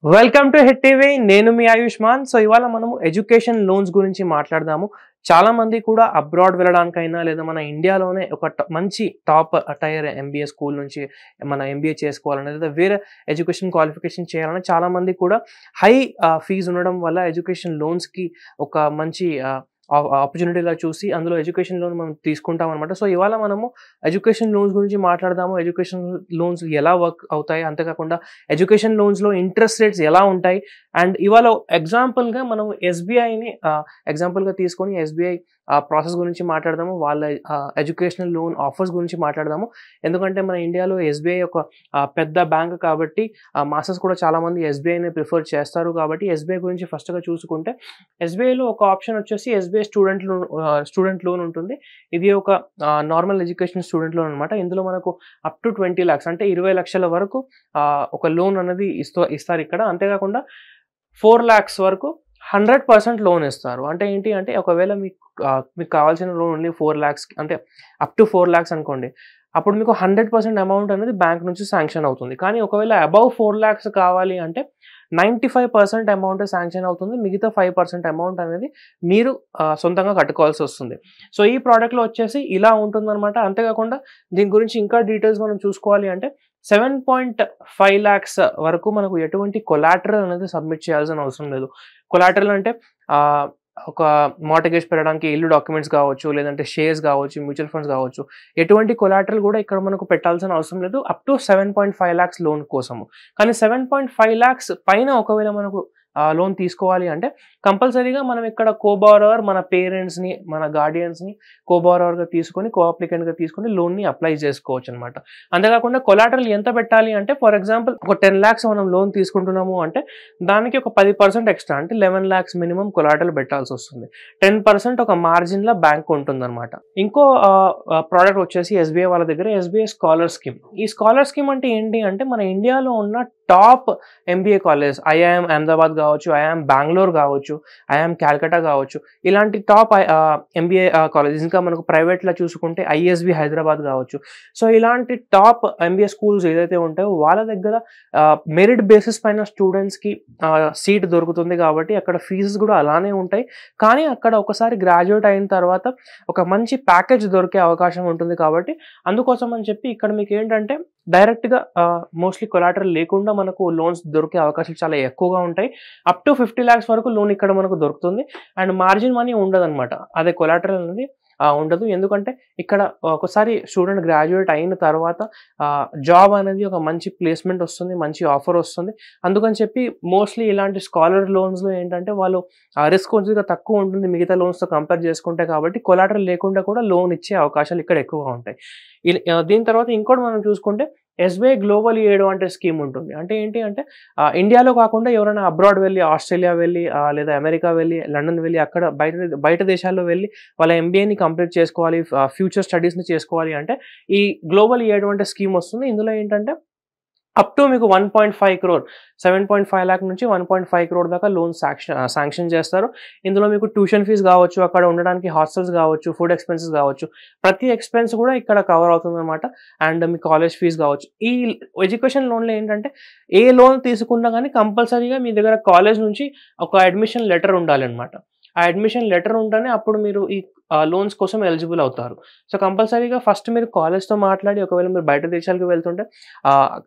Welcome to hit TV. నేను మీ Ayushman. So ఇవాళ మనము ఎడ్యుకేషన్ లోన్స్ గురించి మాట్లాడదాము. చాలా మంది కూడా అబ్రాడ్ వెళ్ళడానికైనా లేదా మన ఇండియాలోనే ఒక మంచి టాప్ టైర్ ఎంబీఏ స్కూల్ నుంచి మన ఎంబీఏ చేసుకోవాలని లేదా వేరే ఎడ్యుకేషన్ క్వాలిఫికేషన్ చేయాలని చాలా మంది కూడా హై ఫీజు ఉండడం వల్ల ఎడ్యుకేషన్ లోన్స్కి ఒక మంచి ఆపర్చునిటీగా చూసి అందులో ఎడ్యుకేషన్ లోన్ మనం తీసుకుంటాం అనమాట. సో ఇవాళ మనము ఎడ్యుకేషన్ లోన్స్ గురించి మాట్లాడదాము. ఎడ్యుకేషన్ లోన్స్ ఎలా వర్క్ అవుతాయి, అంతేకాకుండా ఎడ్యుకేషన్ లోన్స్లో ఇంట్రెస్ట్ రేట్స్ ఎలా ఉంటాయి. అండ్ ఇవాళ ఎగ్జాంపుల్గా మనం ఎస్బీఐని ఎగ్జాంపుల్గా తీసుకొని ఎస్బీఐ ప్రాసెస్ గురించి మాట్లాడదాము. వాళ్ళ ఎడ్యుకేషనల్ లోన్ ఆఫర్స్ గురించి మాట్లాడదాము. ఎందుకంటే మన ఇండియాలో ఎస్బీఐ ఒక పెద్ద బ్యాంక్ కాబట్టి మాస్టర్స్ కూడా చాలామంది ఎస్బీఐని ప్రిఫర్ చేస్తారు. కాబట్టి ఎస్బీఐ గురించి ఫస్ట్గా చూసుకుంటే ఎస్బీఐలో ఒక ఆప్షన్ వచ్చేసి ఎస్బీఐ స్టూడెంట్ లోన్ ఉంటుంది. ఇది ఒక నార్మల్ ఎడ్యుకేషన్ స్టూడెంట్ లోన్ అనమాట. ఇందులో మనకు అప్ టు 20 lakhs అంటే 20 లక్షల వరకు ఒక లోన్ అనేది ఇస్తారు ఇక్కడ. అంతేకాకుండా 4 lakhs వరకు 100% లోన్ ఇస్తారు. అంటే ఏంటి అంటే ఒకవేళ మీకు కావాల్సిన లోన్ ఓన్లీ 4 lakhs అంటే అప్ టు 4 lakhs అనుకోండి, అప్పుడు మీకు 100% అమౌంట్ అనేది బ్యాంక్ నుంచి శాంక్షన్ అవుతుంది. కానీ ఒకవేళ అబౌవ్ 4 lakhs కావాలి అంటే 95% అమౌంట్ శాంక్షన్ అవుతుంది. మిగతా 5% అమౌంట్ అనేది మీరు సొంతంగా కట్టుకోవాల్సి వస్తుంది. సో ఈ ప్రోడక్ట్లో వచ్చేసి ఇలా ఉంటుందన్నమాట. అంతేకాకుండా దీని గురించి ఇంకా డీటెయిల్స్ మనం చూసుకోవాలి అంటే 7.5 lakhs వరకు మనకు ఎటువంటి కొలాటరల్ అనేది సబ్మిట్ చేయాల్సిన అవసరం లేదు. కొలాటరల్ అంటే ఒక మార్టగేజ్ పెట్టడానికి ఇల్లు డాక్యుమెంట్స్ కావచ్చు, లేదంటే షేర్స్ కావచ్చు, మ్యూచువల్ ఫండ్స్ కావచ్చు, ఎటువంటి కొలాటరల్ కూడా ఇక్కడ మనకు పెట్టాల్సిన అవసరం లేదు అప్ టు 7.5 lakhs లోన్ కోసము. కానీ 7.5 lakhs పైన ఒకవేళ మనకు లోన్ తీసుకోవాలి అంటే కంపల్సరీగా మనం ఇక్కడ కోబారోవర్ మన పేరెంట్స్ని, మన గార్డియన్స్ని కోబారోవర్గా తీసుకొని, కోఅప్లికెంట్గా తీసుకొని లోన్ని అప్లై చేసుకోవచ్చు అనమాట. అంతేకాకుండా కొలాటరల్ ఎంత పెట్టాలి అంటే ఫర్ ఎగ్జాంపుల్ ఒక 10 lakhs మనం లోన్ తీసుకుంటున్నాము అంటే దానికి ఒక 10% ఎక్స్ట్రా అంటే 11 lakhs మినిమం కొలాటరల్ పెట్టాల్సి వస్తుంది. 10% ఒక మార్జిన్లో బ్యాంక్ ఉంటుందన్నమాట. ఇంకో ప్రోడక్ట్ వచ్చేసి ఎస్బీఐ వాళ్ళ దగ్గర ఎస్బీఐ స్కాలర్ స్కీమ్. ఈ స్కాలర్ స్కీమ్ అంటే ఏంటి అంటే మన ఇండియాలో ఉన్న top MBA college IIM Ahmedabad కావచ్చు, ఐఐఎం బెంగళూరు కావచ్చు, ఐఐఎం క్యాల్కటా కావచ్చు, ఇలాంటి టాప్ ఎంబీఏ కాలేజెస్. ఇంకా మనకు ప్రైవేట్లో చూసుకుంటే ఐఎస్బి హైదరాబాద్ కావచ్చు. సో ఇలాంటి టాప్ ఎంబీఏ స్కూల్స్ ఏదైతే ఉంటాయో వాళ్ళ దగ్గర మెరిట్ బేసిస్ పైన స్టూడెంట్స్కి సీట్ దొరుకుతుంది. కాబట్టి అక్కడ ఫీజెస్ కూడా అలానే ఉంటాయి. కానీ అక్కడ ఒకసారి గ్రాడ్యుయేట్ అయిన తర్వాత ఒక మంచి ప్యాకేజ్ దొరికే అవకాశం ఉంటుంది. కాబట్టి అందుకోసం అని చెప్పి ఇక్కడ మీకు ఏంటంటే డైరెక్ట్గా మోస్ట్లీ కొలాటరల్ లేకుండా మనకు లోన్స్ దొరికే అవకాశాలు చాలా ఎక్కువగా ఉంటాయి. అప్ టు 50 lakhs వరకు లోన్ ఇక్కడ మనకు దొరుకుతుంది. అండ్ మార్జిన్ మనీ ఉండదు అనమాట. అదే కొలాటరల్ అనేది ఉండదు. ఎందుకంటే ఇక్కడ ఒకసారి స్టూడెంట్ గ్రాడ్యుయేట్ అయిన తర్వాత జాబ్ అనేది ఒక మంచి ప్లేస్మెంట్ వస్తుంది, మంచి ఆఫర్ వస్తుంది. అందుకని చెప్పి మోస్ట్లీ ఇలాంటి స్కాలర్ లోన్స్లో ఏంటంటే వాళ్ళు రిస్క్ కొంచెంగా తక్కువ ఉంటుంది మిగతా లోన్స్తో కంపేర్ చేసుకుంటే. కాబట్టి కొలాటరల్ లేకుండా కూడా లోన్ ఇచ్చే అవకాశాలు ఇక్కడ ఎక్కువగా ఉంటాయి. దీని తర్వాత ఇంకోటి మనం చూసుకుంటే ఎస్బీఐ గ్లోబల్ అడ్వాంటేజ్ స్కీమ్ ఉంటుంది. అంటే ఏంటి అంటే ఇండియాలో కాకుండా ఎవరైనా అబ్రాడ్ వెళ్ళి, ఆస్ట్రేలియా వెళ్ళి, లేదా అమెరికా వెళ్ళి, లండన్ వెళ్ళి, అక్కడ బయట దేశాల్లో వెళ్ళి వాళ్ళ ఎంబీఏని కంప్లీట్ చేసుకోవాలి, ఫ్యూచర్ స్టడీస్ని చేసుకోవాలి అంటే ఈ గ్లోబల్ అడ్వాంటేజ్ స్కీమ్ వస్తుంది. ఇందులో ఏంటంటే అప్ టు మీకు 1.5 crore 7.5 lakh నుంచి 1.5 crore దాకా లోన్ శాంక్షన్ చేస్తారు. ఇందులో మీకు ట్యూషన్ ఫీజు కావచ్చు, అక్కడ ఉండడానికి హాస్టల్స్ కావచ్చు, ఫుడ్ ఎక్స్పెన్సెస్ కావచ్చు, ప్రతి ఎక్స్పెన్స్ కూడా ఇక్కడ కవర్ అవుతుంది అనమాట. అండ్ మీ కాలేజ్ ఫీజు కావచ్చు. ఈ ఎడ్యుకేషన్ లోన్లో ఏంటంటే ఏ లోన్ తీసుకున్నా కానీ కంపల్సరీగా మీ దగ్గర కాలేజ్ నుంచి ఒక అడ్మిషన్ లెటర్ ఉండాలన్నమాట. ఆ అడ్మిషన్ లెటర్ ఉంటేనే అప్పుడు మీరు ఈ లోన్స్ కోసం ఎలిజిబుల్ అవుతారు. సో కంపల్సరీగా ఫస్ట్ మీరు కాలేజ్తో మాట్లాడి, ఒకవేళ మీరు బయట దేశాలకు వెళ్తుంటే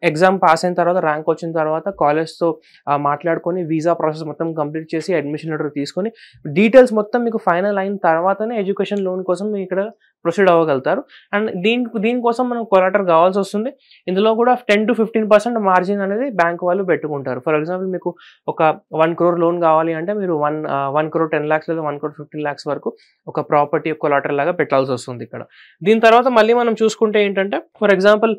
ఎగ్జామ్ పాస్ అయిన తర్వాత, ర్యాంక్ వచ్చిన తర్వాత కాలేజ్తో మాట్లాడుకొని వీసా ప్రాసెస్ మొత్తం కంప్లీట్ చేసి అడ్మిషన్ లెటర్ తీసుకొని డీటెయిల్స్ మొత్తం మీకు ఫైనల్ అయిన తర్వాతనే ఎడ్యుకేషన్ లోన్ కోసం మీరు ఇక్కడ ప్రొసీడ్ అవ్వగలుగుతారు. అండ్ దీనికోసం మనకు కొలాటర్ కావాల్సి వస్తుంది. ఇందులో కూడా 10 to 15% మార్జిన్ అనేది బ్యాంక్ వాళ్ళు పెట్టుకుంటారు. ఫర్ ఎగ్జాంపుల్ మీకు ఒక 1 crore లోన్ కావాలి అంటే మీరు 1 crore 10 lakhs లేదా 1 crore 15 lakhs వరకు ఒక ప్రాపర్టీ కొలాటర్ లాగా పెట్టాల్సి వస్తుంది ఇక్కడ. దీని తర్వాత మళ్ళీ మనం చూసుకుంటే ఏంటంటే ఫర్ ఎగ్జాంపుల్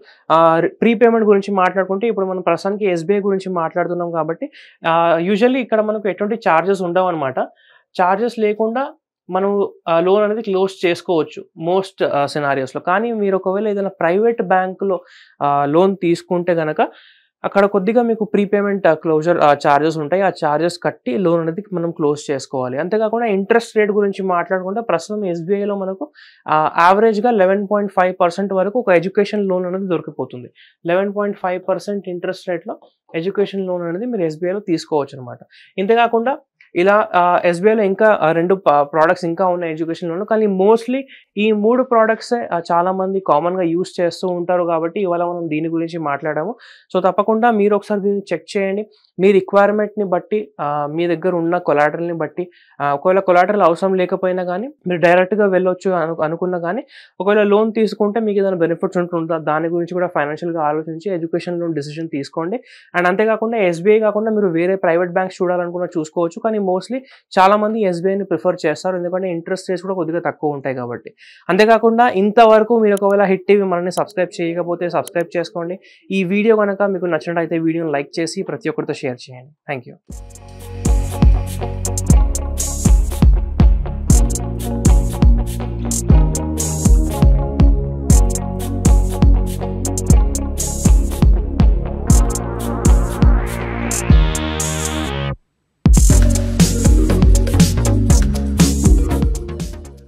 ప్రీపేమెంట్ గురించి మాట్లాడుకుంటే ఇప్పుడు మనం ప్రస్తుతానికి ఎస్బీఐ గురించి మాట్లాడుతున్నాం కాబట్టి యూజువల్లీ ఇక్కడ మనకు ఎటువంటి ఛార్జెస్ ఉండవు అనమాట. ఛార్జెస్ లేకుండా మనం లోన్ అనేది క్లోజ్ చేసుకోవచ్చు మోస్ట్ సినారియోస్లో. కానీ మీరు ఒకవేళ ఏదైనా ప్రైవేట్ బ్యాంకులో లోన్ తీసుకుంటే కనుక అక్కడ కొద్దిగా మీకు ప్రీపేమెంట్ క్లోజర్ చార్జెస్ ఉంటాయి. ఆ చార్జెస్ కట్టి లోన్ అనేది మనం క్లోజ్ చేసుకోవాలి. అంతేకాకుండా ఇంట్రెస్ట్ రేట్ గురించి మాట్లాడుకుంటే ప్రస్తుతం ఎస్‌బీఐలో మనకు యావరేజ్‌గా 11.5% వరకు ఒక ఎడ్యుకేషన్ లోన్ అనేది దొరికిపోతుంది. 11.5% ఇంట్రెస్ట్ రేట్‌లో ఎడ్యుకేషన్ లోన్ అనేది మీరు ఎస్‌బీఐలో తీసుకోవచ్చనమాట. ఇంతే కాకుండా ఇలా ఎస్‌బీఐలో ఇంకా 2 ప్రొడక్ట్స్ ఇంకా ఉన్నాయి ఎడ్యుకేషన్ లోన్‌లో. కానీ మోస్ట్‌లీ ఈ 3 ప్రొడక్ట్సే చాలామంది కామన్‌గా యూజ్ చేస్తూ ఉంటారు కాబట్టి ఇవాళ మనం దీని గురించి మాట్లాడాము. సో, తప్పకుండా మీరు ఒకసారి దీన్ని చెక్ చేయండి. మీ రిక్వైర్మెంట్‌ని బట్టి మీ దగ్గర ఉన్న కొలాటరల్‌ని బట్టి ఒకవేళ కొలాటరల్ అవసరం లేకపోయినా గానీ మీరు డైరెక్ట్‌గా వెళ్ళొచ్చు అనుకున్నా గానీ ఒకవేళ లోన్ తీసుకుంటే మీకు ఏదైనా బెనిఫిట్స్ ఉంటుందా దాని గురించి కూడా ఫైనాన్షియల్‌గా ఆలోచించి ఎడ్యుకేషన్ లోన్ డెసిషన్ తీసుకోండి. అండ్ అంతేకాకుండా ఎస్‌బీఐ కాకుండా మీరు వేరే ప్రైవేట్ బ్యాంక్స్ చూడాలనుకున్నా చూసుకోవచ్చు. కానీ మోస్ట్‌లీ చాలామంది ఎస్‌బీఐని ప్రిఫర్ చేస్తారు. ఎందుకంటే ఇంట్రెస్ట్ రేట్స్ కూడా కొద్దిగా తక్కువ ఉంటాయి కాబట్టి. అంతేకాకుండా ఇంతవరకు మీరు ఒకవేళ హిట్ టీవీ మనల్ని సబ్స్క్రైబ్ చేయకపోతే సబ్స్క్రైబ్ చేసుకోండి. ఈ వీడియో గనక మీకు నచ్చినట్టయితే వీడియోని లైక్ చేసి ప్రతి ఒక్కరితో షేర్ చేయండి. Thank you.